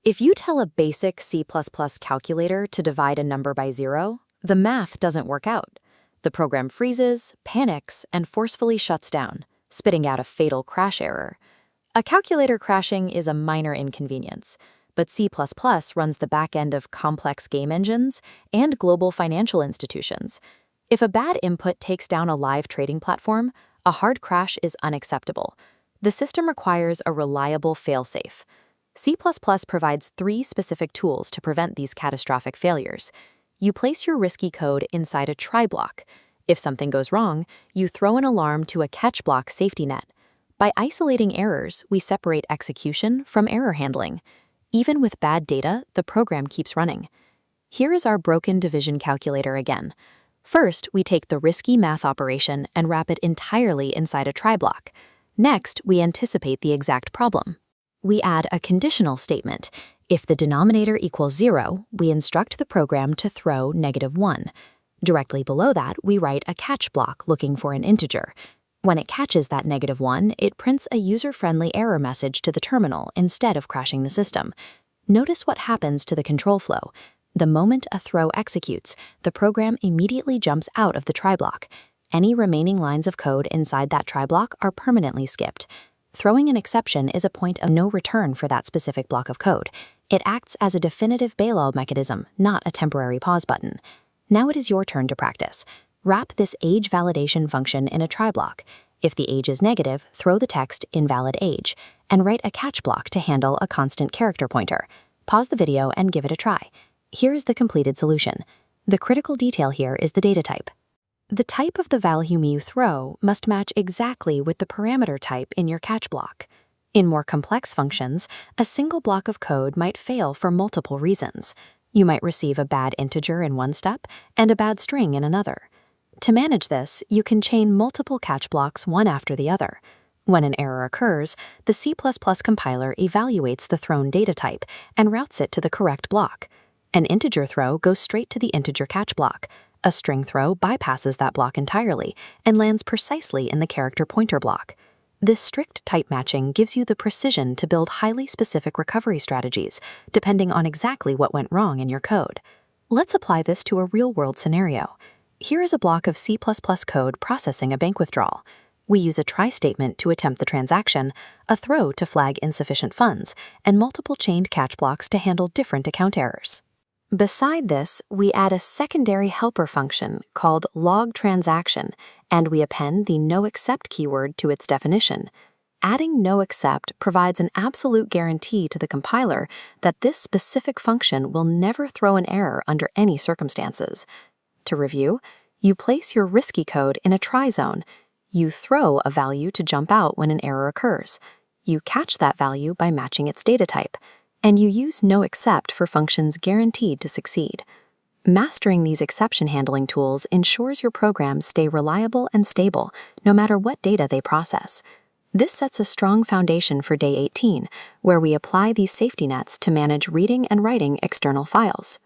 If you tell a basic C++ calculator to divide a number by 0, the math doesn't work out. The program freezes, panics, and forcefully shuts down, spitting out a fatal crash error. A calculator crashing is a minor inconvenience, but C++ runs the back end of complex game engines and global financial institutions. If a bad input takes down a live trading platform, a hard crash is unacceptable. The system requires a reliable failsafe. C++ provides 3 specific tools to prevent these catastrophic failures. You place your risky code inside a try block. If something goes wrong, you throw an alarm to a catch block safety net. By isolating errors, we separate execution from error handling. Even with bad data, the program keeps running. Here is our broken division calculator again. First, we take the risky math operation and wrap it entirely inside a try block. Next, we anticipate the exact problem. We add a conditional statement. If the denominator equals 0, we instruct the program to throw -1. Directly below that, we write a catch block looking for an integer. When it catches that -1, it prints a user-friendly error message to the terminal instead of crashing the system. Notice what happens to the control flow. The moment a throw executes, the program immediately jumps out of the try block. Any remaining lines of code inside that try block are permanently skipped. Throwing an exception is a point of no return for that specific block of code. It acts as a definitive bailout mechanism, not a temporary pause button. Now it is your turn to practice. Wrap this age validation function in a try block. If the age is negative, throw the text invalid age, and write a catch block to handle a constant character pointer. Pause the video and give it a try. Here is the completed solution. The critical detail here is the data type. The type of the value you throw must match exactly with the parameter type in your catch block. In more complex functions, a single block of code might fail for multiple reasons. You might receive a bad integer in one step and a bad string in another. To manage this, you can chain multiple catch blocks one after the other. When an error occurs, the C++ compiler evaluates the thrown data type and routes it to the correct block. An integer throw goes straight to the integer catch block. A string throw bypasses that block entirely and lands precisely in the character pointer block. This strict type matching gives you the precision to build highly specific recovery strategies, depending on exactly what went wrong in your code. Let's apply this to a real-world scenario. Here is a block of C++ code processing a bank withdrawal. We use a try statement to attempt the transaction, a throw to flag insufficient funds, and multiple chained catch blocks to handle different account errors. Beside this, we add a secondary helper function called log_transaction, and we append the noExcept keyword to its definition. Adding noExcept provides an absolute guarantee to the compiler that this specific function will never throw an error under any circumstances. To review, you place your risky code in a try zone. You throw a value to jump out when an error occurs. You catch that value by matching its data type. And you use noExcept for functions guaranteed to succeed. Mastering these exception handling tools ensures your programs stay reliable and stable, no matter what data they process. This sets a strong foundation for day 18, where we apply these safety nets to manage reading and writing external files.